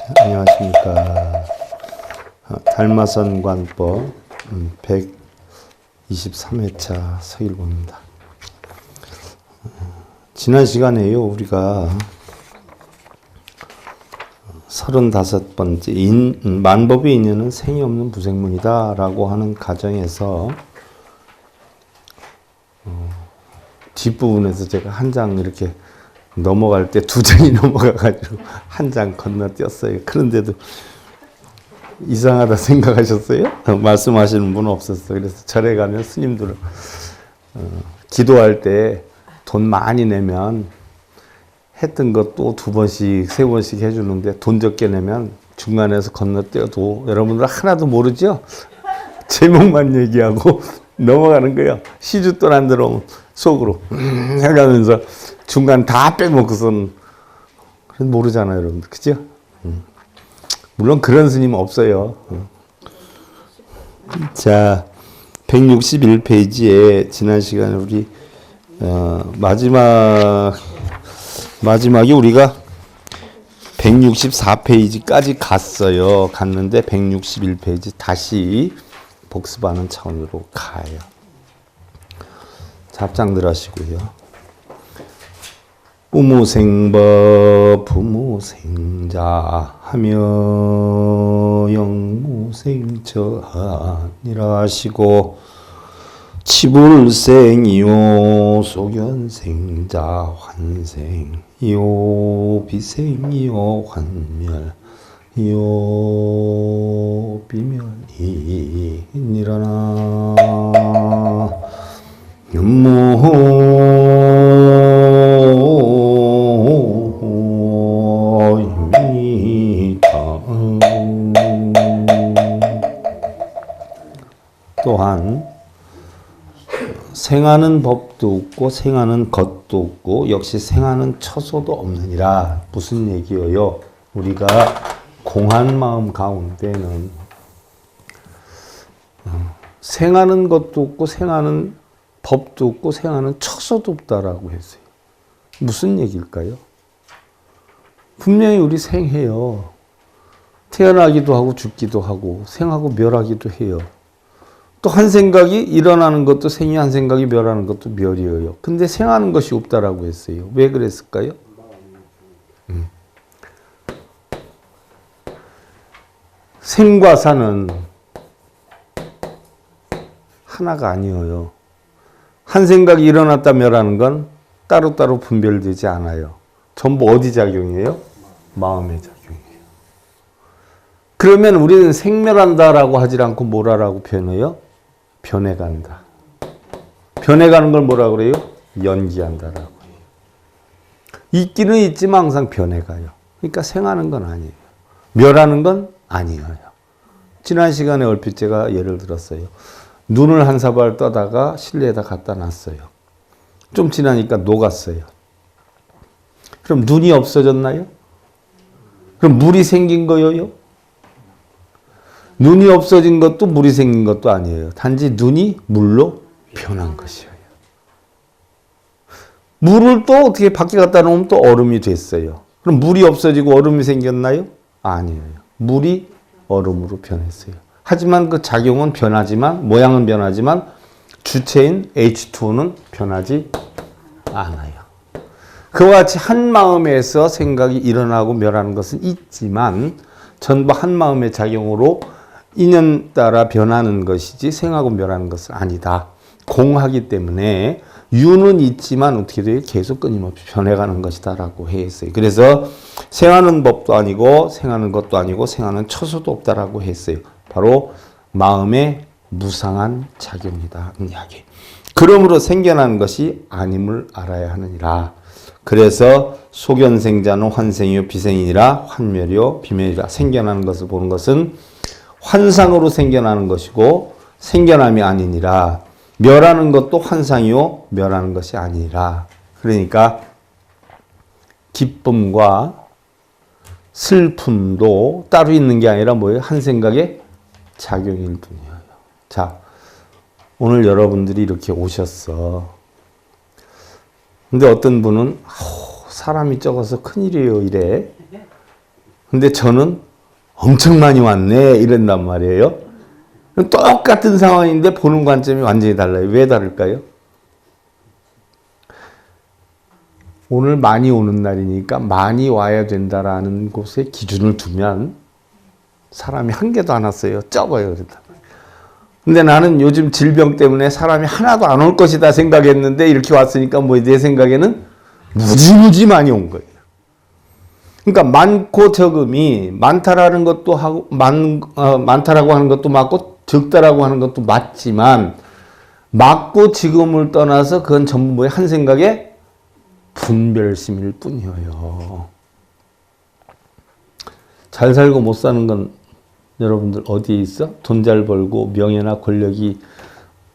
안녕하십니까. 달마선관법 123회차 서일봅니다. 지난 시간에요, 우리가 35번째 만법의 인연은 생이 없는 부생문이다 라고 하는 가정에서 뒷부분에서 제가 한 장 이렇게 넘어갈 때 두 장이 넘어가가지고 한 장 건너뛰었어요. 그런데도 이상하다 생각하셨어요? 말씀하시는 분은 없었어요. 그래서 절에 가면 스님들은 기도할 때 돈 많이 내면 했던 것도 2번씩, 3번씩 해주는데 돈 적게 내면 중간에서 건너뛰어도 여러분들 하나도 모르죠? 제목만 얘기하고 넘어가는 거예요. 시주돈 안 들어오면 속으로 해가면서 중간 다 빼먹고선 모르잖아요, 여러분들. 그죠? 물론 그런 스님은 없어요. 자, 161페이지에 지난 시간에 우리 마지막에 우리가 164페이지까지 갔는데 161페이지 다시 복습하는 차원으로 가요. 잡장들 하시고요. 우무생법 부무생자 하며 영무생처하니라 하시고 치불생이요 소견생자 환생이요 비생이요 환멸이요 비멸이니라나 또한 생하는 법도 없고 생하는 것도 없고 역시 생하는 처소도 없느니라. 무슨 얘기예요? 우리가 공한 마음 가운데는 생하는 것도 없고 생하는 법도 없고 생하는 처소도 없다라고 했어요. 무슨 얘기일까요? 분명히 우리 생해요. 태어나기도 하고 죽기도 하고 생하고 멸하기도 해요. 또 한 생각이 일어나는 것도 생이, 한 생각이 멸하는 것도 멸이에요. 근데 생하는 것이 없다라고 했어요. 왜 그랬을까요? 생과 사는 하나가 아니에요. 한 생각이 일어났다 멸하는 건 따로따로 분별되지 않아요. 전부 어디 작용이에요? 마음의 작용이에요. 그러면 우리는 생멸한다라고 하지 않고 뭐라고 표현해요? 변해간다. 변해가는 걸 뭐라 그래요? 연기한다라고 해요. 있기는 있지만 항상 변해가요. 그러니까 생하는 건 아니에요. 멸하는 건 아니에요. 지난 시간에 얼핏 제가 예를 들었어요. 눈을 한 사발 떠다가 실내에다 갖다 놨어요. 좀 지나니까 녹았어요. 그럼 눈이 없어졌나요? 그럼 물이 생긴 거예요? 눈이 없어진 것도 물이 생긴 것도 아니에요. 단지 눈이 물로 변한 것이에요. 물을 또 어떻게 밖에 갖다 놓으면 또 얼음이 됐어요. 그럼 물이 없어지고 얼음이 생겼나요? 아니에요. 물이 얼음으로 변했어요. 하지만 그 작용은 변하지만, 모양은 변하지만 주체인 H2O는 변하지 않아요. 그와 같이 한 마음에서 생각이 일어나고 멸하는 것은 있지만 전부 한 마음의 작용으로 인연 따라 변하는 것이지 생하고 멸하는 것은 아니다. 공하기 때문에 유는 있지만 어떻게 돼요? 계속 끊임없이 변해가는 것이다 라고 했어요. 그래서 생하는 법도 아니고 생하는 것도 아니고 생하는 처소도 없다라고 했어요. 바로 마음의 무상한 작용이다. 이야기. 그러므로 생겨나는 것이 아님을 알아야 하느니라. 그래서 소견생자는 환생이요 비생이니라 환멸이요 비멸이라. 생겨나는 것을 보는 것은 환상으로 생겨나는 것이고 생겨남이 아니니라. 멸하는 것도 환상이요 멸하는 것이 아니니라. 그러니까 기쁨과 슬픔도 따로 있는 게 아니라 뭐예요? 한 생각의 작용일 뿐이에요. 자, 오늘 여러분들이 이렇게 오셨어. 근데 어떤 분은 사람이 적어서 큰일이에요 이래. 근데 저는 엄청 많이 왔네 이런단 말이에요. 똑같은 상황인데 보는 관점이 완전히 달라요. 왜 다를까요? 오늘 많이 오는 날이니까 많이 와야 된다라는 곳에 기준을 두면 사람이 한 개도 안 왔어요. 적어요. 근데 나는 요즘 질병 때문에 사람이 하나도 안 올 것이다 생각했는데 이렇게 왔으니까 뭐 내 생각에는 무지무지 많이 온 거예요. 그러니까 많고 적음이 많다라는 것도 하고 많다라고 하는 것도 맞고 적다라고 하는 것도 맞지만 맞고 지금을 떠나서 그건 전부 뭐예요? 한 생각에 분별심일 뿐이에요. 잘 살고 못 사는 건 여러분들 어디에 있어? 돈 잘 벌고 명예나 권력이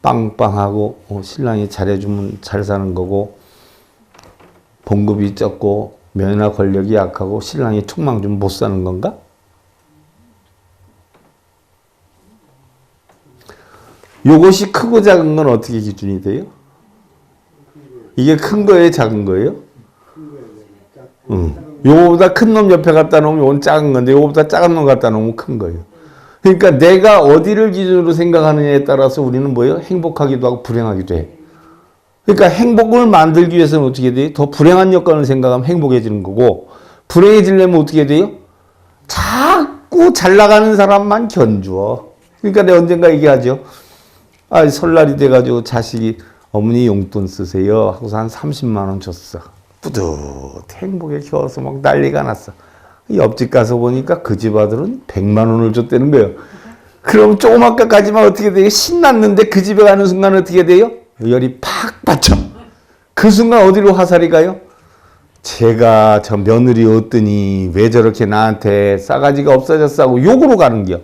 빵빵하고 신랑이 잘해주면 잘 사는 거고 봉급이 적고 명예나 권력이 약하고 신랑이 툭망 주면 못 사는 건가? 요것이 크고 작은 건 어떻게 기준이 돼요? 이게 큰 거예요? 작은 거예요? 요거보다 큰 놈 옆에 갖다 놓으면 요건 작은 건데 요거보다 작은 놈 갖다 놓으면 큰 거예요. 그러니까 내가 어디를 기준으로 생각하느냐에 따라서 우리는 뭐예요? 행복하기도 하고 불행하기도 해. 그러니까 행복을 만들기 위해서는 어떻게 돼요? 더 불행한 여건을 생각하면 행복해지는 거고 불행해지려면 어떻게 돼요? 자꾸 잘 나가는 사람만 견주어. 그러니까 내가 언젠가 얘기하죠. 설날이 돼가지고 자식이 어머니 용돈 쓰세요 하고서 한 30만 원 줬어. 뿌듯 행복에 겨워서 막 난리가 났어. 옆집 가서 보니까 그 집 아들은 100만 원을 줬다는 거예요. 그럼 조그맣게까지만 어떻게 돼요? 신났는데 그 집에 가는 순간 어떻게 돼요? 열이 팍 받쳐. 그 순간 어디로 화살이 가요? 제가 저 며느리 얻더니 왜 저렇게 나한테 싸가지가 없어졌어 하고 욕으로 가는 겨.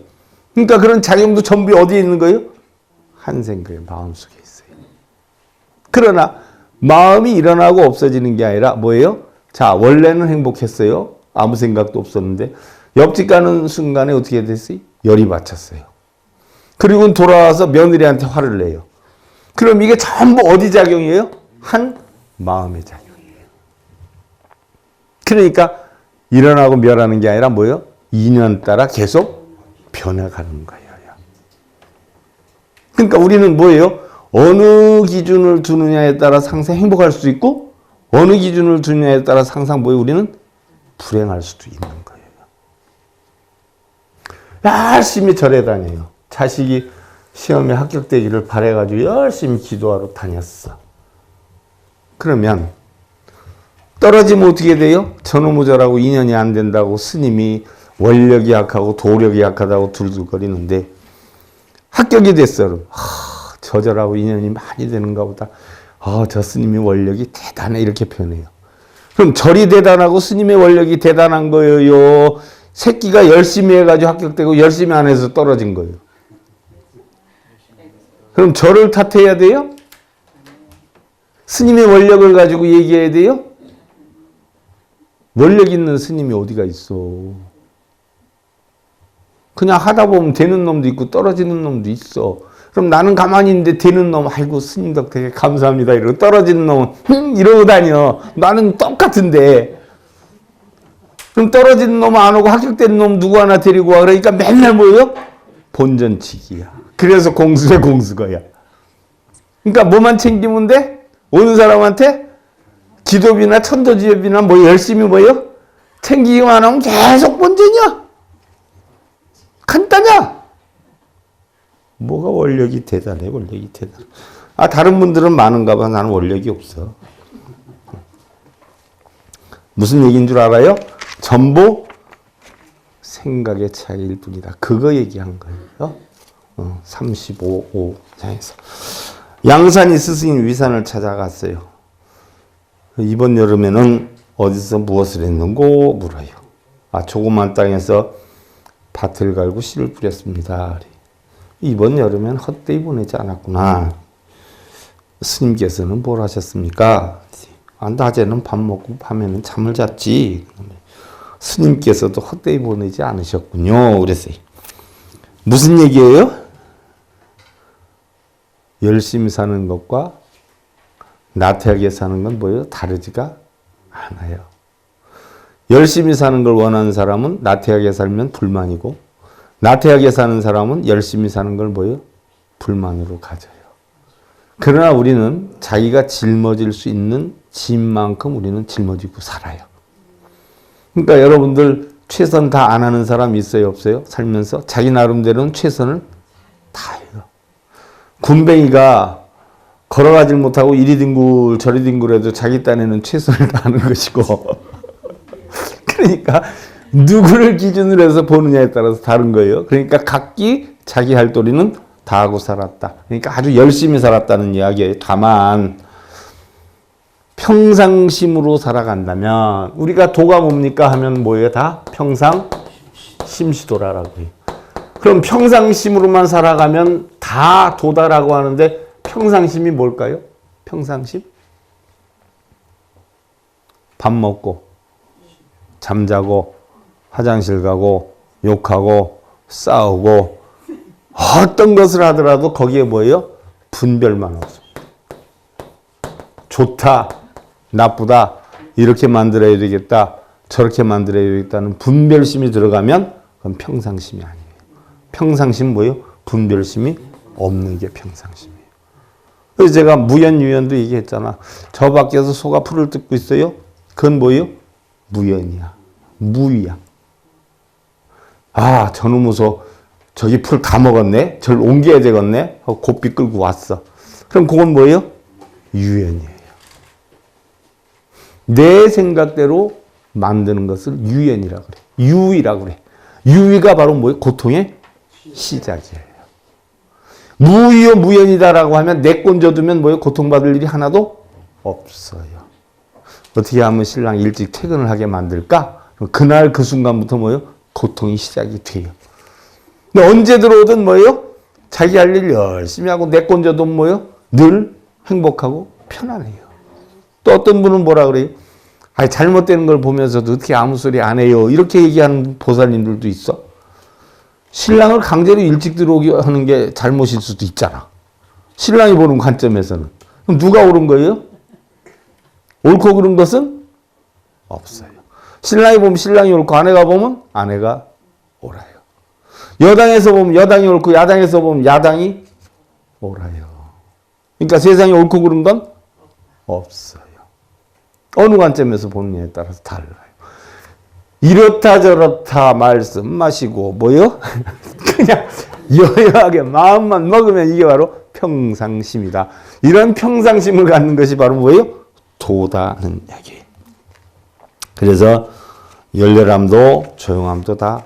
그러니까 그런 작용도 전부 어디에 있는 거예요? 한 생각의 마음속에 있어요. 그러나 마음이 일어나고 없어지는 게 아니라 뭐예요? 자, 원래는 행복했어요. 아무 생각도 없었는데 옆집 가는 순간에 어떻게 됐어요? 열이 받쳤어요. 그리고 돌아와서 며느리한테 화를 내요. 그럼 이게 전부 어디 작용이에요? 한 마음의 작용이에요. 그러니까 일어나고 멸하는 게 아니라 뭐예요? 인연 따라 계속 변해가는 거예요. 그러니까 우리는 뭐예요? 어느 기준을 두느냐에 따라 항상 행복할 수도 있고 어느 기준을 두느냐에 따라 항상 뭐예요? 우리는 불행할 수도 있는 거예요. 열심히 절에 다녀요. 자식이 시험에 합격되기를 바라가지고 열심히 기도하러 다녔어. 그러면 떨어지면 어떻게 돼요? 전우무절하고 인연이 안 된다고 스님이 원력이 약하고 도력이 약하다고 둘둘거리는데 합격이 됐어. 저절하고 인연이 많이 되는가 보다. 저 스님의 원력이 대단해 이렇게 표현해요. 그럼 절이 대단하고 스님의 원력이 대단한 거예요? 새끼가 열심히 해가지고 합격되고 열심히 안 해서 떨어진 거예요? 그럼 절을 탓해야 돼요? 스님의 원력을 가지고 얘기해야 돼요? 원력 있는 스님이 어디가 있어? 그냥 하다 보면 되는 놈도 있고 떨어지는 놈도 있어. 그럼 나는 가만히 있는데 되는 놈, 아이고 스님 덕택에 감사합니다 이러고 떨어지는 놈은 이러고 다녀. 나는 똑같은데. 그럼 떨어지는 놈 안 오고 합격된 놈 누구 하나 데리고 와. 그러니까 맨날 뭐예요? 본전치기야. 그래서 공수의 공수거야. 그러니까 뭐만 챙기면 돼? 오는 사람한테 기도비나 천도지배비나 뭐 열심히 뭐예요? 챙기기만 하면 계속 본전이야. 간단해. 뭐가 원력이 대단해, 원력이 대단해. 다른 분들은 많은가 봐. 나는 원력이 없어. 무슨 얘기인 줄 알아요? 전부 생각의 차이일 뿐이다. 그거 얘기한 거예요. 35장에서. 양산이 스승님 위산을 찾아갔어요. 이번 여름에는 어디서 무엇을 했는고 물어요. 조그만 땅에서 밭을 갈고 씨를 뿌렸습니다. 이번 여름엔 헛되이 보내지 않았구나. 스님께서는 뭘 하셨습니까? 낮에는 밥 먹고 밤에는 잠을 잤지. 스님께서도 헛되이 보내지 않으셨군요. 그랬어요. 무슨 얘기예요? 열심히 사는 것과 나태하게 사는 건 뭐예요? 다르지가 않아요. 열심히 사는 걸 원하는 사람은 나태하게 살면 불만이고, 나태하게 사는 사람은 열심히 사는 걸 뭐예요? 불만으로 가져요. 그러나 우리는 자기가 짊어질 수 있는 짐만큼 우리는 짊어지고 살아요. 그러니까 여러분들 최선 다 안 하는 사람 있어요, 없어요? 살면서 자기 나름대로는 최선을 다 해요. 군뱅이가 걸어가질 못하고 이리 뒹굴 저리 뒹굴해도 자기 딴에는 최선을 다하는 것이고 그러니까 누구를 기준으로 해서 보느냐에 따라서 다른 거예요. 그러니까 각기 자기 할 도리는 다 하고 살았다. 그러니까 아주 열심히 살았다는 이야기예요. 다만 평상심으로 살아간다면 우리가 도가 뭡니까 하면 뭐예요? 다 평상심시도라라고 해요. 그럼 평상심으로만 살아가면 다 도다라고 하는데 평상심이 뭘까요? 평상심? 밥 먹고 잠자고 화장실 가고 욕하고 싸우고 어떤 것을 하더라도 거기에 뭐예요? 분별만 없습니다. 좋다, 나쁘다, 이렇게 만들어야 되겠다, 저렇게 만들어야 되겠다는 분별심이 들어가면 그건 평상심이 아니에요. 평상심 뭐예요? 분별심이 없는 게 평상심이에요. 그래서 제가 무연유연도 얘기했잖아. 저 밖에서 소가 풀을 뜯고 있어요. 그건 뭐예요? 무연이야. 무위야. 아, 저놈의 소 저기 풀 다 먹었네. 저를 옮겨야 되겠네. 하고 고삐 끌고 왔어. 그럼 그건 뭐예요? 유연이에요. 내 생각대로 만드는 것을 유연이라고 그래. 유의라고 그래. 유의가 바로 뭐예요? 고통의 시작이에요. 무의요 무연이다라고 하면 내꼰져두면 뭐예요? 고통받을 일이 하나도 없어요. 어떻게 하면 신랑이 일찍 퇴근을 하게 만들까? 그날 그 순간부터 뭐예요? 고통이 시작이 돼요. 근데 언제 들어오든 뭐예요? 자기 할 일 열심히 하고 내꼰져도 뭐예요? 늘 행복하고 편안해요. 또 어떤 분은 뭐라 그래요? 아니, 잘못되는 걸 보면서도 어떻게 아무 소리 안 해요? 이렇게 얘기하는 보살님들도 있어. 신랑을 강제로 일찍 들어오게 하는 게 잘못일 수도 있잖아. 신랑이 보는 관점에서는. 그럼 누가 옳은 거예요? 옳고 그른 것은 없어요. 신랑이 보면 신랑이 옳고 아내가 보면 아내가 옳아요. 여당에서 보면 여당이 옳고 야당에서 보면 야당이 옳아요. 그러니까 세상에 옳고 그른 건 없어요. 어느 관점에서 보느냐에 따라서 달라요. 이렇다 저렇다 말씀 마시고 뭐요? 그냥 여여하게 마음만 먹으면 이게 바로 평상심이다. 이런 평상심을 갖는 것이 바로 뭐예요? 도다는 얘기예요. 그래서 열렬함도 조용함도 다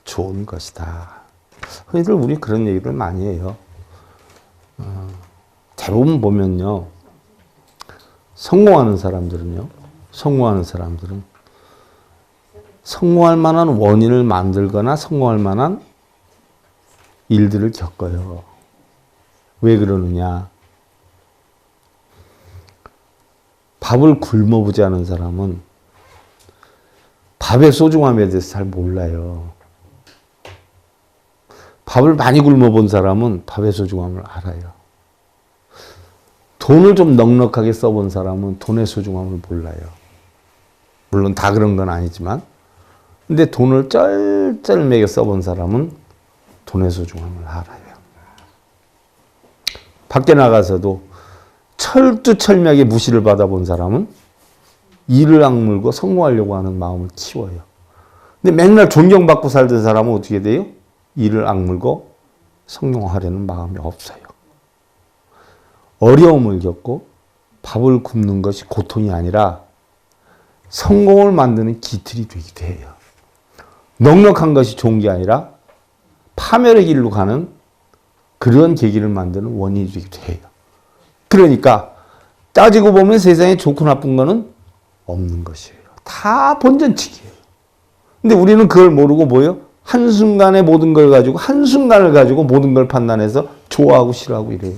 좋은 것이다. 흔히들 우리 그런 얘기를 많이 해요. 대부분 보면요. 성공하는 사람들은 성공할 만한 원인을 만들거나 성공할 만한 일들을 겪어요. 왜 그러느냐? 밥을 굶어보지 않은 사람은 밥의 소중함에 대해서 잘 몰라요. 밥을 많이 굶어본 사람은 밥의 소중함을 알아요. 돈을 좀 넉넉하게 써본 사람은 돈의 소중함을 몰라요. 물론 다 그런 건 아니지만. 근데 돈을 쩔쩔매게 써본 사람은 돈의 소중함을 알아요. 밖에 나가서도 철두철미하게 무시를 받아본 사람은 이를 악물고 성공하려고 하는 마음을 키워요. 근데 맨날 존경받고 살던 사람은 어떻게 돼요? 이를 악물고 성공하려는 마음이 없어요. 어려움을 겪고 밥을 굶는 것이 고통이 아니라 성공을 만드는 기틀이 되기도 해요. 넉넉한 것이 좋은 게 아니라 파멸의 길로 가는 그런 계기를 만드는 원인이 되기도 해요. 그러니까 따지고 보면 세상에 좋고 나쁜 거는 없는 것이에요. 다 본전치기예요. 근데 우리는 그걸 모르고 뭐예요? 한순간에 모든 걸 가지고 한순간을 가지고 모든 걸 판단해서 좋아하고 싫어하고 이래요.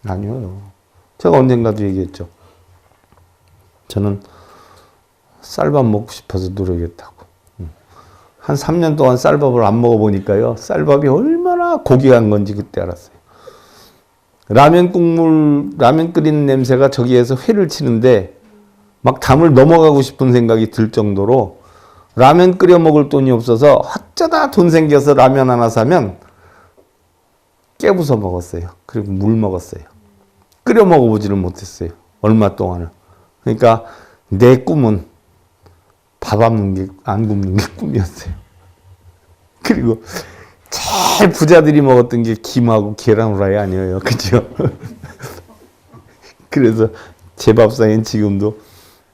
아니요. 제가 언젠가도 얘기했죠. 저는 쌀밥 먹고 싶어서 노력했다고. 한 3년 동안 쌀밥을 안 먹어보니까요. 쌀밥이 얼마나 고귀한 건지 그때 알았어요. 라면 국물, 라면 끓이는 냄새가 저기에서 회를 치는데 막 담을 넘어가고 싶은 생각이 들 정도로 라면 끓여 먹을 돈이 없어서 어쩌다 돈 생겨서 라면 하나 사면 깨부숴 먹었어요. 그리고 물 먹었어요. 끓여 먹어보지를 못했어요. 얼마 동안을. 그러니까 내 꿈은 밥 안 굽는 게 꿈이었어요. 그리고 제일 부자들이 먹었던 게 김하고 계란 후라이 아니에요. 그죠? 그래서 제 밥상엔 지금도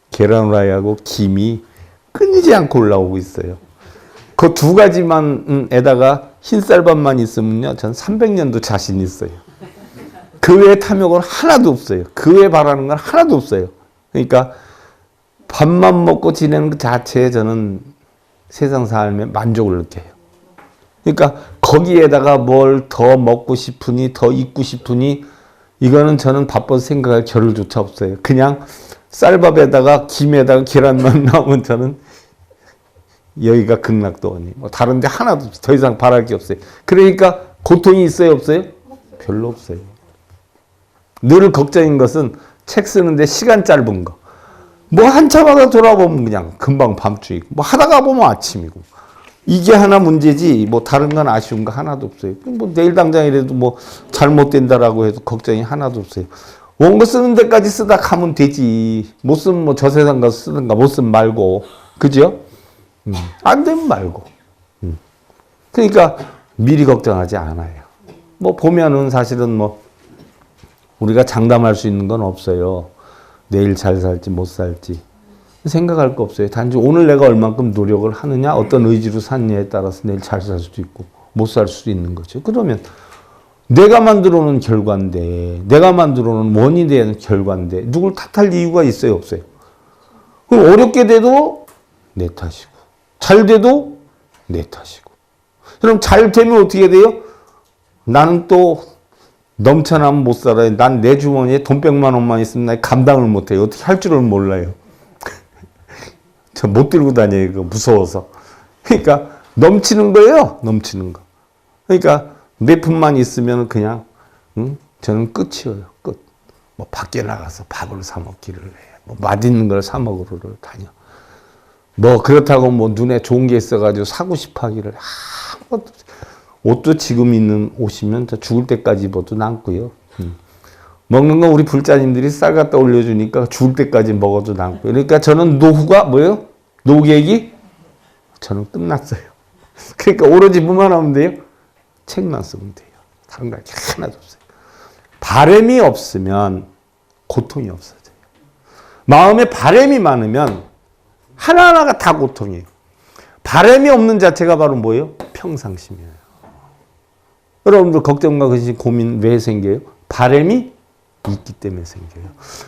계란 후라이하고 김이 끊이지 않고 올라오고 있어요. 그 두 가지만 에다가 흰쌀밥만 있으면요. 전 300년도 자신 있어요. 그 외에 탐욕은 하나도 없어요. 그 외에 바라는 건 하나도 없어요. 그러니까 밥만 먹고 지내는 그 자체에 저는 세상 삶에 만족을 느껴요. 그러니까 거기에다가 뭘 더 먹고 싶으니 더 입고 싶으니 이거는 저는 바빠서 생각할 겨를조차 없어요. 그냥 쌀밥에다가 김에다가 계란만 나오면 저는 여기가 극락도원이 뭐 다른 데 하나도 더 이상 바랄 게 없어요. 그러니까 고통이 있어요 없어요? 별로 없어요. 늘 걱정인 것은 책 쓰는데 시간 짧은 거. 뭐 한참 하다 돌아보면 그냥 금방 밤중이고 뭐 하다가 보면 아침이고 이게 하나 문제지 뭐 다른 건 아쉬운 거 하나도 없어요. 뭐 내일 당장이라도 뭐 잘못된다라고 해도 걱정이 하나도 없어요. 원고 쓰는 데까지 쓰다 가면 되지. 못 쓰면 뭐 저 세상 가서 쓰든가 못 쓰면 말고. 그죠? 안 되면 말고. 그러니까 미리 걱정하지 않아요. 뭐 보면은 사실은 뭐 우리가 장담할 수 있는 건 없어요. 내일 잘 살지 못 살지. 생각할 거 없어요. 단지 오늘 내가 얼만큼 노력을 하느냐, 어떤 의지로 샀느냐에 따라서 내일 잘 살 수도 있고 못 살 수도 있는 거죠. 그러면 내가 만들어 놓은 결과인데, 내가 만들어 놓은 원인에 대한 결과인데 누굴 탓할 이유가 있어요 없어요? 그럼 어렵게 돼도 내 탓이고 잘 돼도 내 탓이고. 그럼 잘 되면 어떻게 돼요? 나는 또 넘쳐나면 못 살아요. 난 내 주머니에 돈 100만 원만 있으면 나 감당을 못해요. 어떻게 할 줄을 몰라요. 저 못 들고 다녀요. 이거 무서워서. 그러니까 넘치는 거예요. 넘치는 거. 그러니까 몇 푼만 있으면 그냥 저는 끝이에요. 끝. 뭐 밖에 나가서 밥을 사 먹기를 해. 뭐 맛있는 걸 사 먹으러 다녀. 뭐 그렇다고 뭐 눈에 좋은 게 있어가지고 사고 싶어 하기를 옷도 지금 있는 옷이면 저 죽을 때까지 입어도 남고요. 먹는 건 우리 불자님들이 쌀 갖다 올려주니까 죽을 때까지 먹어도 남고요. 그러니까 저는 노후가 뭐예요? 노객이 저는 끝났어요. 그러니까 오로지 뭐만 하면 돼요? 책만 쓰면 돼요. 다른 거 하나도 없어요. 바람이 없으면 고통이 없어져요. 마음에 바람이 많으면 하나하나가 다 고통이에요. 바람이 없는 자체가 바로 뭐예요? 평상심이에요. 여러분들 걱정과 근심, 고민 왜 생겨요? 바람이 있기 때문에 생겨요.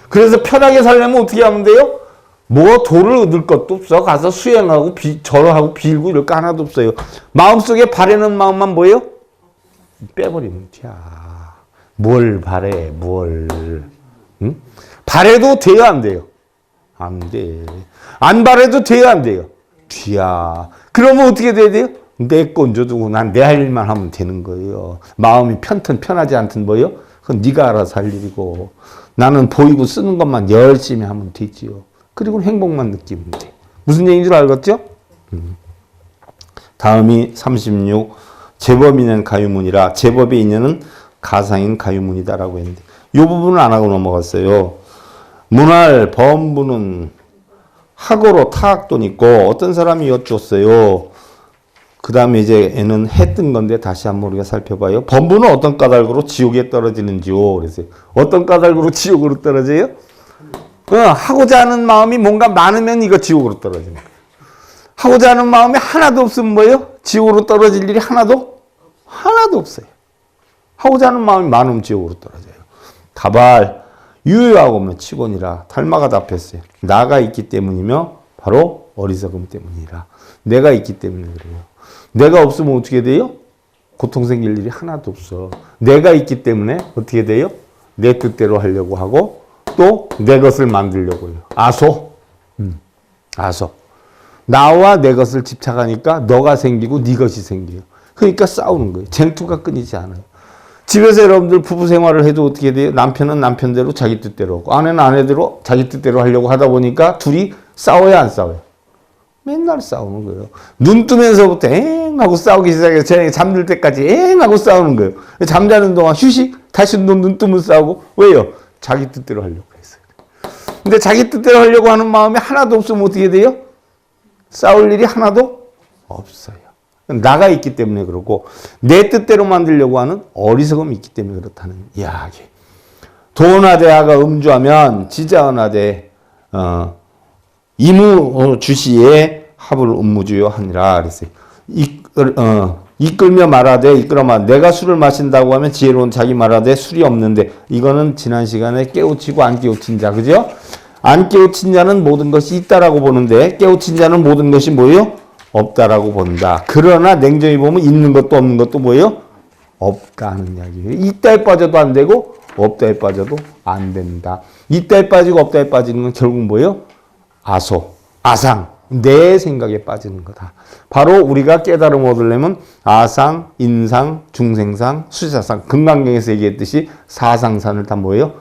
그래서 편하게 살려면 어떻게 하면 돼요? 뭐 도를 얻을 것도 없어. 가서 수행하고 절하고 빌고 이럴 거 하나도 없어요. 마음속에 바라는 마음만 뭐예요? 빼버리면 돼. 뭘 바래? 뭘? 응? 바래도 돼요 안 돼요? 안 돼. 안 바래도 돼요 안 돼요? 뒤야. 그러면 어떻게 돼야 돼요? 내 건 줘두고 난 내 할 일만 하면 되는 거예요. 마음이 편든 편하지 않든 뭐예요? 그건 네가 알아서 할 일이고 나는 보이고 쓰는 것만 열심히 하면 되지요. 그리고 행복만 느끼면 돼. 무슨 얘기인 줄 알겠죠? 다음이 36. 제법인은 가유문이라. 제법의 인연은 가상인 가유문이다라고 했는데 이 부분을 안 하고 넘어갔어요. 문할 범부는 학으로 타학돈 있고 어떤 사람이 여쭈었어요. 그 다음에 이제 얘는 해 뜬 건데 다시 한번 우리가 살펴봐요. 범부는 어떤 까닭으로 지옥에 떨어지는지요. 그래서 어떤 까닭으로 지옥으로 떨어져요? 하고자 하는 마음이 뭔가 많으면 이거 지옥으로 떨어지는 거예요. 하고자 하는 마음이 하나도 없으면 뭐예요? 지옥으로 떨어질 일이 하나도 없어요. 하고자 하는 마음이 많으면 지옥으로 떨어져요. 다발 유효하고면 치곤이라. 달마가 답했어요. 나가 있기 때문이며 바로 어리석음 때문이라. 내가 있기 때문에 그래요. 내가 없으면 어떻게 돼요? 고통 생길 일이 하나도 없어. 내가 있기 때문에 어떻게 돼요? 내 뜻대로 하려고 하고 또 내 것을 만들려고 해요. 아소. 아소. 나와 내 것을 집착하니까 너가 생기고 네 것이 생겨요. 그러니까 싸우는 거예요. 쟁투가 끊이지 않아요. 집에서 여러분들 부부 생활을 해도 어떻게 돼요? 남편은 남편대로 자기 뜻대로 하고 아내는 아내대로 자기 뜻대로 하려고 하다 보니까 둘이 싸워야 안 싸워요? 맨날 싸우는 거예요. 눈 뜨면서부터 엥 하고 싸우기 시작해서 저녁에 잠들 때까지 엥 하고 싸우는 거예요. 잠자는 동안 휴식, 다시 눈 뜨면 싸우고. 왜요? 자기 뜻대로 하려고 했어요. 근데 자기 뜻대로 하려고 하는 마음이 하나도 없으면 어떻게 돼요? 싸울 일이 하나도 없어요. 나가 있기 때문에 그렇고, 내 뜻대로 만들려고 하는 어리석음이 있기 때문에 그렇다는 이야기. 도원하대하가 음주하면 지자언하되 이무 주시에 합을 음무주요 하니라 그랬어요. 이끌며 말하되 이끌어 말 내가 술을 마신다고 하면 지혜로운 자기 말하되 술이 없는데, 이거는 지난 시간에 깨우치고 안 깨우친 자, 그죠? 안 깨우친 자는 모든 것이 있다라고 보는데, 깨우친 자는 모든 것이 뭐예요? 없다라고 본다. 그러나 냉정히 보면 있는 것도 없는 것도 뭐예요? 없다는 이야기예요. 있다에 빠져도 안 되고 없다에 빠져도 안 된다. 있다에 빠지고 없다에 빠지는 건 결국 뭐예요? 아소, 아상, 내 생각에 빠지는 거다. 바로 우리가 깨달음 얻으려면 아상, 인상, 중생상, 수자상, 금강경에서 얘기했듯이 사상산을 다 뭐예요?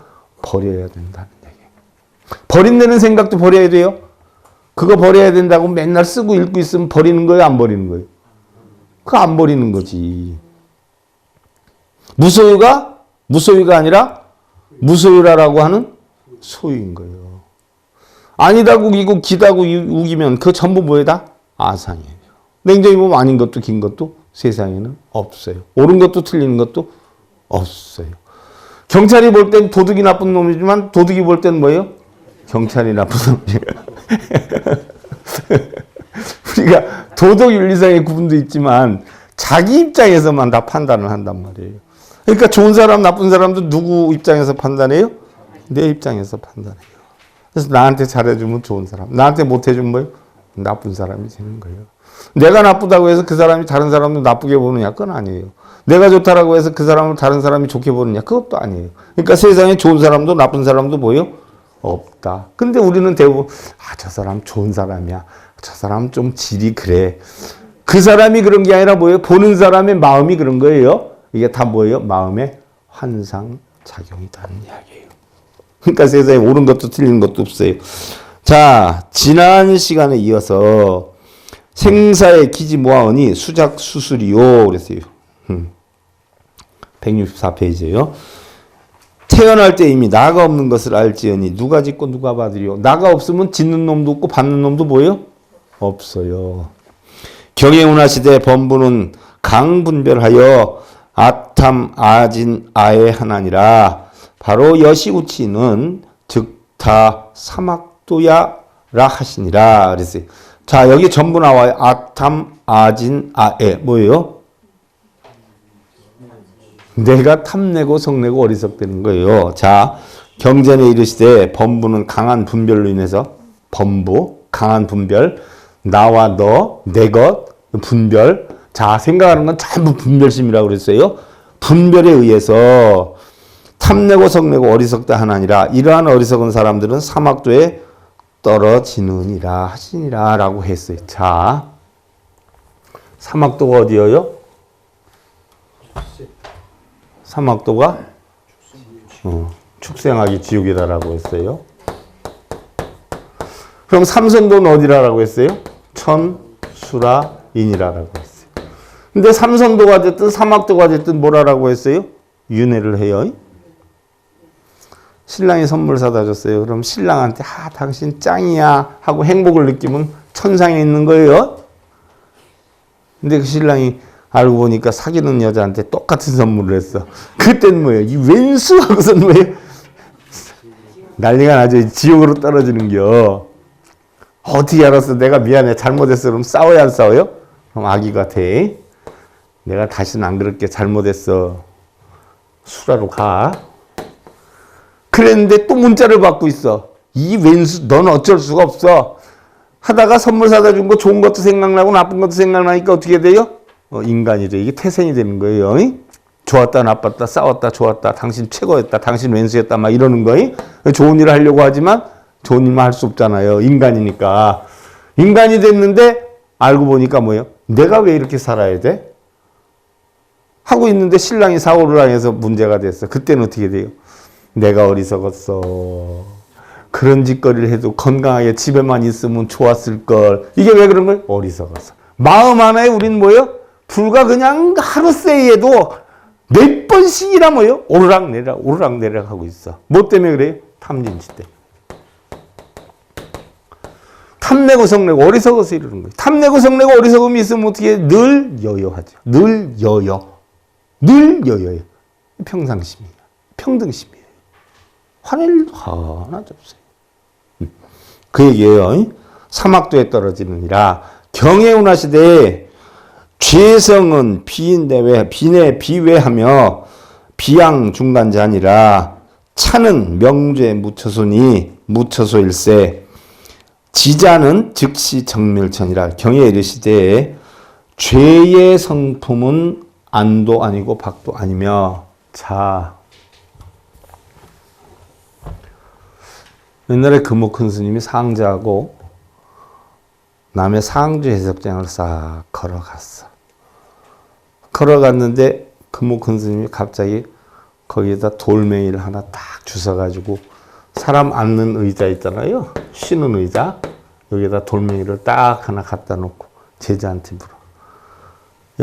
버려야 된다는 얘기예요. 버린다는 생각도 버려야 돼요. 그거 버려야 된다고 맨날 쓰고 읽고 있으면 버리는 거예요? 안 버리는 거예요? 그거 안 버리는 거지. 무소유가 아니라 무소유라라고 하는 소유인 거예요. 아니다고 우기고 기다고 우기면 그 전부 뭐에다? 아상이에요. 냉정히 보면 아닌 것도 긴 것도 세상에는 없어요. 옳은 것도 틀린 것도 없어요. 경찰이 볼 땐 도둑이 나쁜 놈이지만 도둑이 볼 땐 뭐예요? 경찰이 나쁜 놈이에요. 우리가 도덕 윤리상의 구분도 있지만 자기 입장에서만 다 판단을 한단 말이에요. 그러니까 좋은 사람 나쁜 사람도 누구 입장에서 판단해요? 내 입장에서 판단해요. 그래서 나한테 잘해주면 좋은 사람, 나한테 못해주면 뭐예요? 나쁜 사람이 되는 거예요. 내가 나쁘다고 해서 그 사람이 다른 사람도 나쁘게 보느냐? 그건 아니에요. 내가 좋다라고 해서 그 사람을 다른 사람이 좋게 보느냐? 그것도 아니에요. 그러니까 세상에 좋은 사람도 나쁜 사람도 뭐예요? 없다. 근데 우리는 대부분 저 사람 좋은 사람이야. 저 사람 좀 질이 그래. 그 사람이 그런 게 아니라 뭐예요? 보는 사람의 마음이 그런 거예요. 이게 다 뭐예요? 마음의 환상작용이라는 이야기예요. 그러니까 세상에 옳은 것도 틀린 것도 없어요. 자, 지난 시간에 이어서 생사의 기지 모아오니 수작 수술이요 그랬어요. 164페이지예요. 태어날 때 이미 나가 없는 것을 알지언니 누가 짓고 누가 받으리요. 나가 없으면 짓는 놈도 없고 받는 놈도 뭐예요? 없어요. 경영운하 시대 범부는 강분별하여 아탐 아진 아의 하나니라. 바로 여시우치는 즉다 사막도야라 하시니라 그랬어요. 자, 여기 전부 나와요. 아탐 아진 아에 뭐예요? 내가 탐내고 성내고 어리석되는 거예요. 자, 경전에 이르시되 범부는 강한 분별로 인해서, 범부, 강한 분별, 나와 너, 내 것, 분별. 자, 생각하는 건 전부 분별심이라고 그랬어요. 분별에 의해서 탐내고 성내고 어리석다 하나니라. 이러한 어리석은 사람들은 사막도에 떨어지느니라 하시니라 라고 했어요. 자, 사막도가 어디예요? 사막도가 축생하기 지옥이다라고 했어요. 그럼 삼선도는 어디라고 했어요? 천수라인이라고 했어요. 근데 삼선도가 됐든 사막도가 됐든 뭐라고 했어요? 윤회를 해요. 신랑이 선물 사다 줬어요. 그럼 신랑한테 당신 짱이야 하고 행복을 느끼면 천상에 있는 거예요. 근데 그 신랑이 알고 보니까 사귀는 여자한테 똑같은 선물을 했어. 그땐 뭐예요? 이 왼수 하고선 뭐예요? 난리가 나죠. 지옥으로 떨어지는겨. 어떻게 알았어? 내가 미안해. 잘못했어. 그럼 싸워야 안 싸워요? 그럼 아기 같아. 내가 다시는 안 그럴게. 잘못했어. 수라로 가. 그랬는데 또 문자를 받고 있어. 이 왼수, 넌 어쩔 수가 없어. 하다가 선물 사다 준 거 좋은 것도 생각나고 나쁜 것도 생각나니까 어떻게 돼요? 인간이래. 이게 태생이 되는 거예요. 좋았다, 나빴다, 싸웠다, 좋았다, 당신 최고였다, 당신 왼수였다, 막 이러는 거예요. 좋은 일을 하려고 하지만 좋은 일만 할 수 없잖아요. 인간이니까. 인간이 됐는데 알고 보니까 뭐예요? 내가 왜 이렇게 살아야 돼? 하고 있는데 신랑이 사고를 당해서 문제가 됐어. 그때는 어떻게 돼요? 내가 어리석었어. 그런 짓거리를 해도 건강하게 집에만 있으면 좋았을 걸. 이게 왜 그런 거예요? 어리석어서. 마음 하나에 우린 뭐예요? 불과 그냥 하루 새에도 몇 번씩이나 뭐예요? 오르락내리락 하고 있어. 뭐 때문에 그래요? 탐진치 때문에. 탐내고 성내고 어리석어서 이러는 거예요. 탐내고 성내고 어리석음이 있으면 어떻게 늘 여여하죠. 늘 여여해요. 평상심이에요. 평등심이에요. 화낼 일 하나도 없어요. 그 얘기예요. 사막도에 떨어지느니라. 경애운하시되 죄성은 빈에 비외하며 비양 중간자니라. 차는 명죄 무처소일세. 지자는 즉시 정멸천이라. 경에 이르시되 죄의 성품은 안도 아니고 박도 아니며. 자, 옛날에 금옥 큰 스님이 상자하고 남의 상주 해석장을 싹 걸어갔어. 걸어갔는데 금옥 큰 스님이 갑자기 거기에다 돌멩이를 하나 딱 주워가지고 사람 앉는 의자 있잖아요. 쉬는 의자. 여기에다 돌멩이를 딱 하나 갖다 놓고 제자한테 물어.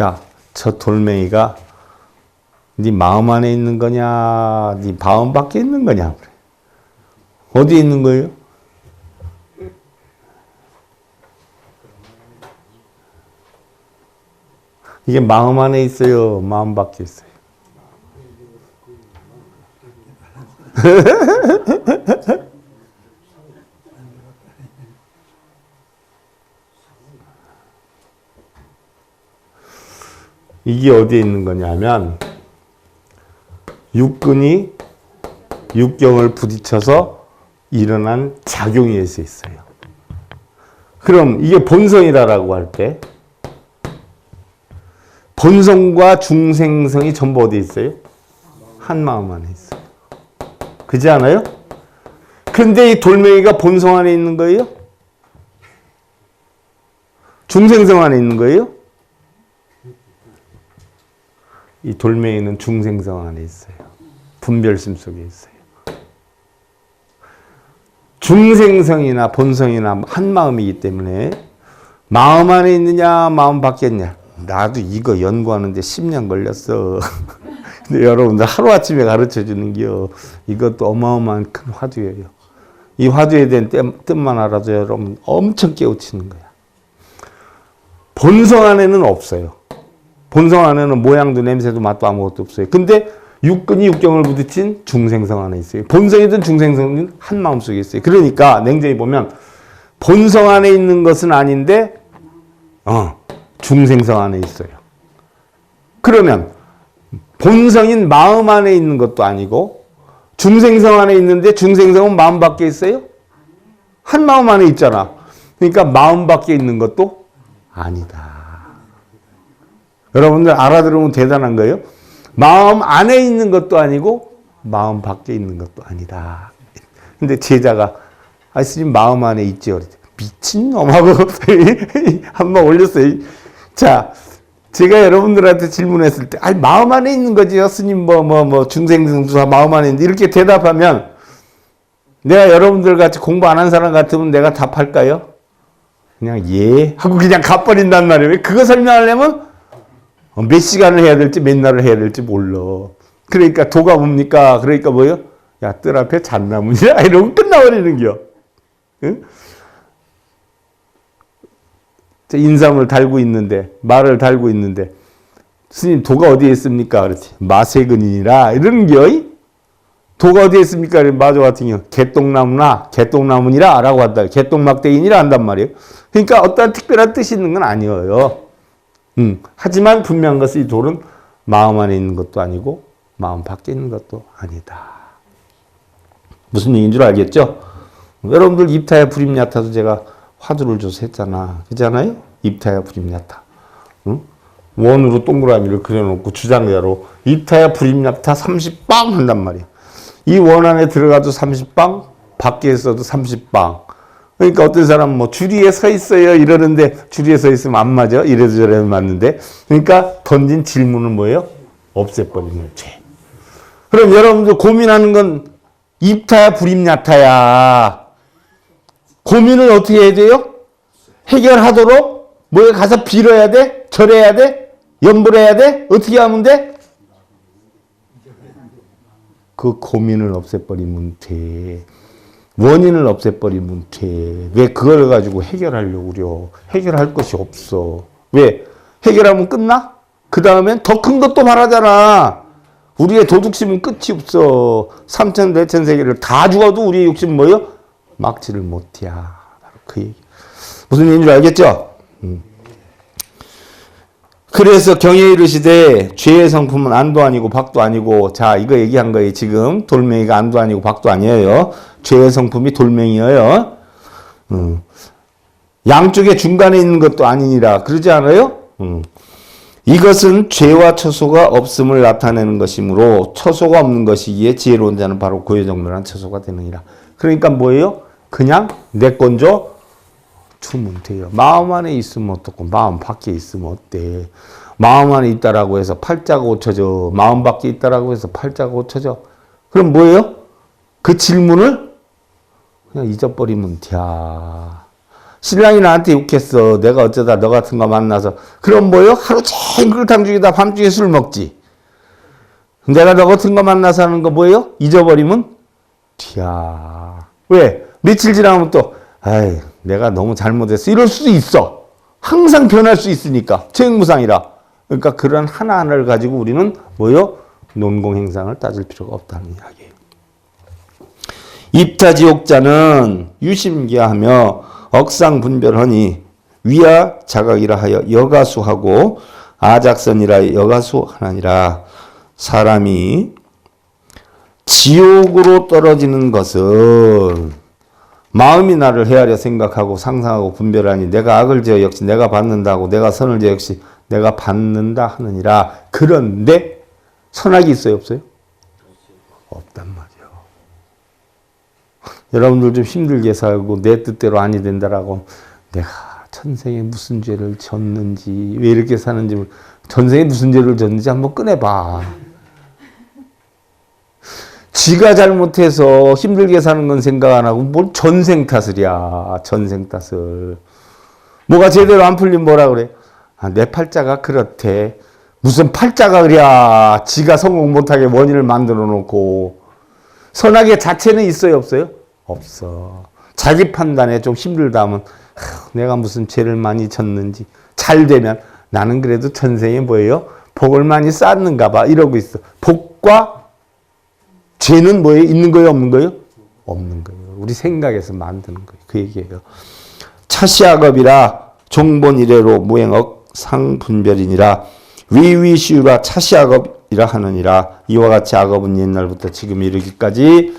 야, 저 돌멩이가 네 마음 안에 있는 거냐? 네 마음 밖에 있는 거냐? 그래. 어디에 있는 거예요? 이게 마음 안에 있어요? 마음 밖에 있어요? 이게 어디에 있는 거냐면 육근이 육경을 부딪혀서 일어난 작용에서 있어요. 그럼 이게 본성이다라고 할 때 본성과 중생성이 전부 어디에 있어요? 한 마음 안에 있어요. 그렇지 않아요? 근데 이 돌멩이가 본성 안에 있는 거예요? 중생성 안에 있는 거예요? 이 돌멩이는 중생성 안에 있어요. 분별심 속에 있어요. 중생성이나 본성이나 한 마음이기 때문에 마음 안에 있느냐 마음 밖에 있느냐. 나도 이거 연구하는데 10년 걸렸어. 근데 여러분들 하루아침에 가르쳐주는 게 이것도 어마어마한 큰 화두예요. 이 화두에 대한 뜻만 알아도 여러분 엄청 깨우치는 거야. 본성 안에는 없어요. 본성 안에는 모양도 냄새도 맛도 아무것도 없어요. 근데 육근이 육경을 부딪힌 중생성 안에 있어요. 본성이든 중생성이든 한 마음속에 있어요. 그러니까 냉정히 보면 본성 안에 있는 것은 아닌데 중생성 안에 있어요. 그러면 본성인 마음 안에 있는 것도 아니고 중생성 안에 있는데 중생성은 마음 밖에 있어요? 한 마음 안에 있잖아. 그러니까 마음 밖에 있는 것도 아니다. 여러분들 알아들으면 대단한 거예요. 마음 안에 있는 것도 아니고 마음 밖에 있는 것도 아니다. 근데 제자가 스님 마음 안에 있죠. 미친놈하고 한번 올렸어요. 자, 제가 여러분들한테 질문했을 때 마음 안에 있는 거지요. 스님 중생성도 마음 안에 있는데 이렇게 대답하면 내가 여러분들 같이 공부 안 한 사람 같으면 내가 답할까요? 그냥 예 하고 그냥 가버린단 말이에요. 왜 그거 설명하려면 몇 시간을 해야 될지 몇 날을 해야 될지 몰라. 그러니까 도가 뭡니까? 그러니까 뭐요? 야, 뜰 앞에 잣나무냐? 이러고 끝나버리는겨. 응? 인삼을 달고 있는데 말을 달고 있는데 스님 도가 어디에 있습니까? 그렇지. 마세근이니라 이러는겨. 도가 어디에 있습니까? 마저 같은 경우 개똥나무니라 라고 한다. 개똥막대기니라 한단 말이에요. 그러니까 어떤 특별한 뜻이 있는 건 아니에요. 하지만 분명한 것은 이 돌은 마음 안에 있는 것도 아니고 마음 밖에 있는 것도 아니다. 무슨 얘기인 줄 알겠죠? 여러분들 입타야 불임야타도 제가 화두를 줘서 했잖아. 그렇잖아요? 입타야 불임야타. 원으로 동그라미를 그려놓고 주장자로 입타야 불임야타 30방 한단 말이야. 이 원 안에 들어가도 30방, 밖에 있어도 30방. 그러니까 어떤 사람은 줄이에 서 있어요 이러는데 줄이에 서 있으면 안 맞아. 이래도 저래도 맞는데. 그러니까 던진 질문은 뭐예요? 없애버리는 죄. 그럼 여러분들 고민하는 건 입타야 불입야타야. 고민을 어떻게 해야 돼요? 해결하도록 뭐에 가서 빌어야 돼? 절해야 돼? 염불해야 돼? 어떻게 하면 돼? 그 고민을 없애버리면 돼. 원인을 없애버리면 돼. 왜 그걸 가지고 해결하려고 그려? 해결할 것이 없어. 왜? 해결하면 끝나? 그 다음엔 더 큰 것도 말하잖아. 우리의 도둑심은 끝이 없어. 삼천 대천 세계를 다 죽어도 우리의 욕심은 뭐예요? 막지를 못해. 바로 그 얘기. 무슨 얘기인 줄 알겠죠? 그래서 경에 이르시되 죄의 성품은 안도 아니고 박도 아니고, 자 이거 얘기한 거예요. 지금 돌멩이가 안도 아니고 박도 아니에요. 죄의 성품이 돌멩이에요. 양쪽에 중간에 있는 것도 아니니라 그러지 않아요? 이것은 죄와 처소가 없음을 나타내는 것이므로 처소가 없는 것이기에 지혜로운 자는 바로 고요정멸한 처소가 되느니라. 그러니까 뭐예요? 그냥 내 건조 주면 돼요. 마음 안에 있으면 어떻고 마음 밖에 있으면 어때? 마음 안에 있다라고 해서 팔자가 고쳐져. 마음 밖에 있다라고 해서 팔자가 고쳐져. 그럼 뭐예요? 그 질문을 그냥 잊어버리면 돼. 신랑이 나한테 욕했어. 내가 어쩌다 너 같은 거 만나서. 그럼 뭐예요? 하루 종일 그렇탕 죽이다 밤중에 술 먹지. 내가 너 같은 거 만나서 하는 거 뭐예요? 잊어버리면 돼. 왜? 며칠 지나면 또 아이 내가 너무 잘못했어. 이럴 수도 있어. 항상 변할 수 있으니까. 죄행무상이라. 그러니까 그런 하나하나를 가지고 우리는 뭐요? 논공행상을 따질 필요가 없다는 이야기예요. 입타지옥자는 유심기하며 억상분별하니 위야 자각이라 하여 여가수하고 아작선이라 여가수하나니라. 사람이 지옥으로 떨어지는 것은 마음이 나를 헤아려 생각하고 상상하고 분별하니 내가 악을 지어 역시 내가 받는다고 내가 선을 지어 역시 내가 받는다 하느니라. 그런데 선악이 있어요 없어요? 없단 말이에요. 여러분들 좀 힘들게 살고 내 뜻대로 아니 된다라고 내가 전생에 무슨 죄를 졌는지 왜 이렇게 사는지 전생에 무슨 죄를 졌는지 한번 꺼내봐. 지가 잘못해서 힘들게 사는 건 생각 안 하고 뭘 전생 탓을이야. 전생 탓을. 뭐가 제대로 안 풀리면 뭐라 그래? 아, 내 팔자가 그렇대. 무슨 팔자가 그래. 지가 성공 못하게 원인을 만들어 놓고. 선악의 자체는 있어요 없어요? 없어. 자기 판단에 좀 힘들다 하면 내가 무슨 죄를 많이 졌는지. 잘 되면 나는 그래도 전생에 뭐예요? 복을 많이 쌓았는가 봐. 이러고 있어. 복과 죄는 뭐예요? 있는 거예요? 없는 거예요? 없는 거예요. 우리 생각에서 만드는 거예요. 그 얘기예요. 차시악업이라 종본 이래로 무행억 상분별이니라. 위위시유라 차시악업이라 하느니라. 이와 같이 악업은 옛날부터 지금 이르기까지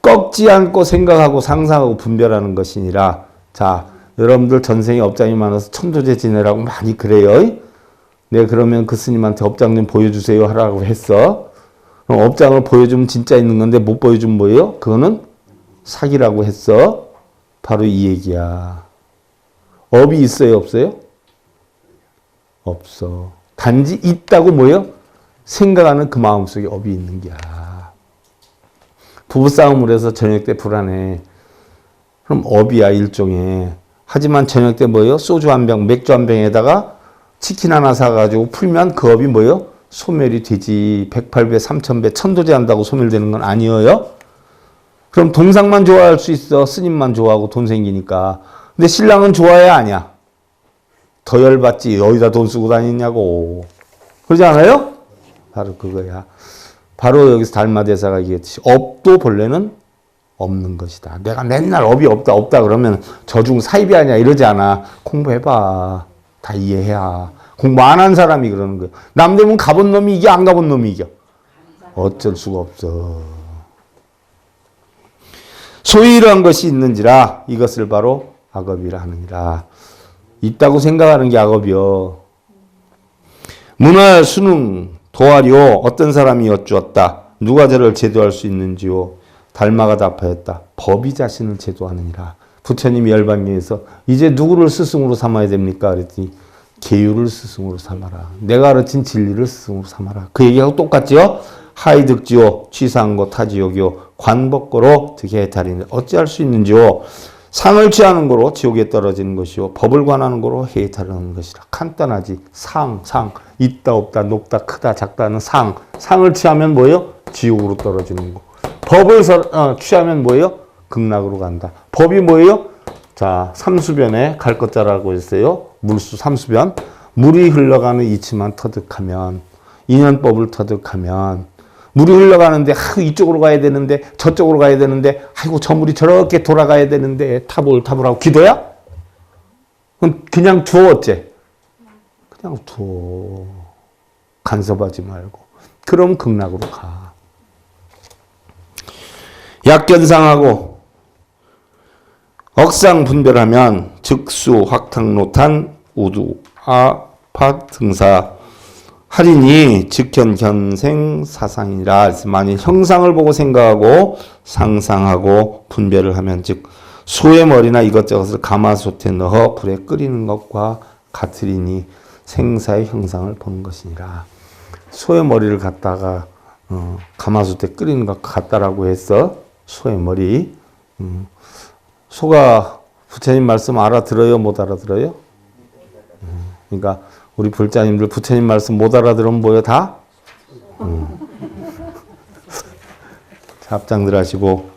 꺾지 않고 생각하고 상상하고 분별하는 것이니라. 자, 여러분들 전생에 업장이 많아서 천도제 지내라고 많이 그래요. 네, 그러면 그 스님한테 업장 좀 보여주세요 하라고 했어. 그럼 업장을 보여주면 진짜 있는 건데 못 보여주면 뭐예요? 그거는 사기라고 했어. 바로 이 얘기야. 업이 있어요 없어요? 없어. 단지 있다고 뭐예요? 생각하는 그 마음속에 업이 있는 게야. 부부싸움을 해서 저녁 때 불안해. 그럼 업이야 일종의. 하지만 저녁 때 뭐예요? 소주 한 병, 맥주 한 병에다가 치킨 하나 사가지고 풀면 그 업이 뭐예요? 소멸이 되지. 108배, 3000배, 천도제 한다고 소멸되는 건 아니에요. 그럼 동상만 좋아할 수 있어. 스님만 좋아하고 돈 생기니까. 근데 신랑은 좋아해야 아니야. 더 열받지. 어디다 돈 쓰고 다니냐고. 그러지 않아요? 바로 그거야. 바로 여기서 달마대사가 얘기했듯이 업도 본래는 없는 것이다. 내가 맨날 업이 없다 그러면 저중 사입이 아니야 이러지 않아. 공부해봐. 다 이해해야. 공부 안 한 사람이 그러는 거야. 남대문 가본 놈이 이겨 안 가본 놈이 이겨. 어쩔 수가 없어. 소위 이러한 것이 있는지라 이것을 바로 악업이라 하느니라. 있다고 생각하는 게 악업이요. 문화 수능 도하리오 어떤 사람이 여쭈었다. 누가 저를 제도할 수 있는지요. 달마가 답하였다. 법이 자신을 제도하느니라. 부처님이 열반경에서 이제 누구를 스승으로 삼아야 됩니까? 그랬더니 계율을 스승으로 삼아라. 내가 가르친 진리를 스승으로 삼아라. 그 얘기하고 똑같지요? 하이득지요 취상고 타지옥이요 관법고로 득해탈이니 어찌할 수 있는지요. 상을 취하는 거로 지옥에 떨어지는 것이요 법을 관하는 거로 해탈하는 것이라. 간단하지. 상 있다 없다 높다 크다 작다는 상을 취하면 뭐예요? 지옥으로 떨어지는 거. 법을 취하면 뭐예요? 극락으로 간다. 법이 뭐예요? 자, 삼수변에 갈 것자라고 했어요. 물수 삼수변. 물이 흘러가는 이치만 터득하면, 인연법을 터득하면, 물이 흘러가는데 이쪽으로 가야 되는데 저쪽으로 가야 되는데 아이고 저 물이 저렇게 돌아가야 되는데 타불타불하고 기도야? 그럼 그냥 두어 어째? 그냥 두어. 간섭하지 말고. 그럼 극락으로 가. 약견상하고 억상 분별하면 즉수 확탕노탄 우두 아파 등사 하리니 즉현 견생 사상이라. 만일 형상을 보고 생각하고 상상하고 분별을 하면 즉 소의 머리나 이것저것을 가마솥에 넣어 불에 끓이는 것과 같으리니 생사의 형상을 보는 것이니라. 소의 머리를 갖다가 가마솥에 끓이는 것 같다라고 해서 소의 머리. 소가 부처님 말씀 알아들어요? 못 알아들어요? 그러니까 우리 불자님들 부처님 말씀 못 알아들으면 뭐예요? 다? 자, 합장들 하시고.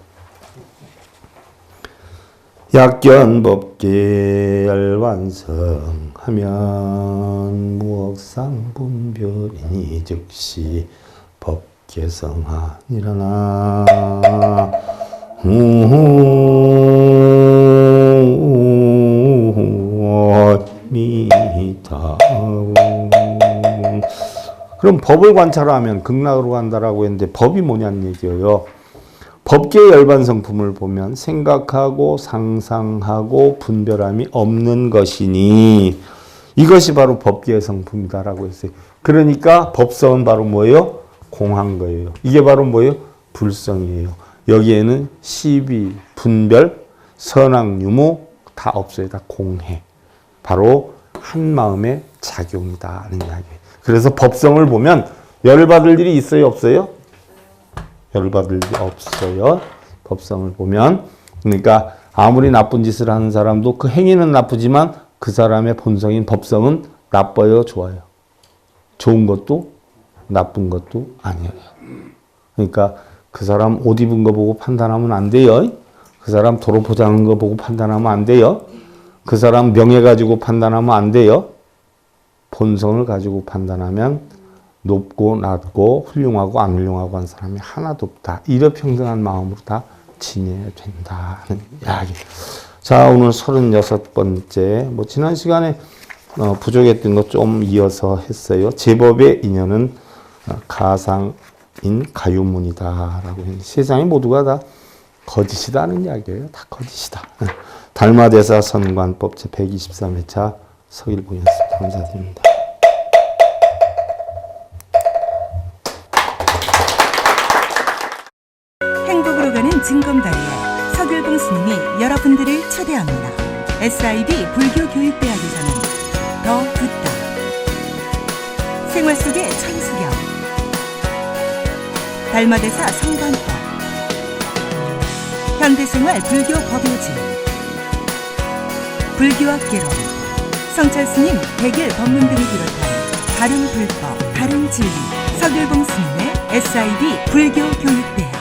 약견법계 열완성하면 무억상 분별이니 즉시 법계성하니라나. 그럼 법을 관찰하면 극락으로 간다라고 했는데 법이 뭐냐는 얘기예요. 법계의 열반성품을 보면 생각하고 상상하고 분별함이 없는 것이니 이것이 바로 법계의 성품이다라고 했어요. 그러니까 법성은 바로 뭐예요? 공한 거예요. 이게 바로 뭐예요? 불성이에요. 여기에는 시비, 분별, 선악, 유무 다 없어요. 다 공해. 바로 한 마음의 작용이다 하는 이야기예요. 그래서 법성을 보면 열받을 일이 있어요? 없어요? 열받을 일이 없어요. 법성을 보면. 그러니까 아무리 나쁜 짓을 하는 사람도 그 행위는 나쁘지만 그 사람의 본성인 법성은 나빠요? 좋아요? 좋은 것도 나쁜 것도 아니에요. 그러니까 그 사람 옷 입은 거 보고 판단하면 안 돼요. 그 사람 도로 포장한 거 보고 판단하면 안 돼요. 그 사람 명예 가지고 판단하면 안 돼요. 본성을 가지고 판단하면 높고 낮고 훌륭하고 안 훌륭하고 한 사람이 하나도 없다. 일어평등한 마음으로 다 지내야 된다는 이야기. 자, 오늘 36번째. 지난 시간에 부족했던 거 좀 이어서 했어요. 제법의 인연은 가상인 가유문이다라고 했는데 세상의 모두가 다 거짓이다는 이야기예요. 다 거짓이다. 달마대사 선관법 제123회차 서일봉이었습니다. 감사드립니다. 행복으로 가는 징검다리에 서길봉 스님이 여러분들을 초대합니다. SIB 불교교육대학에서는 더 듣다, 생활 속의 천수경, 달마대사 선관법, 현대생활 불교 법요지, 불교학개론, 성찰스님 백일 법문 등을 비롯한 다른 불법, 다른 진리, 서길봉 스님의 SIB 불교교육대학.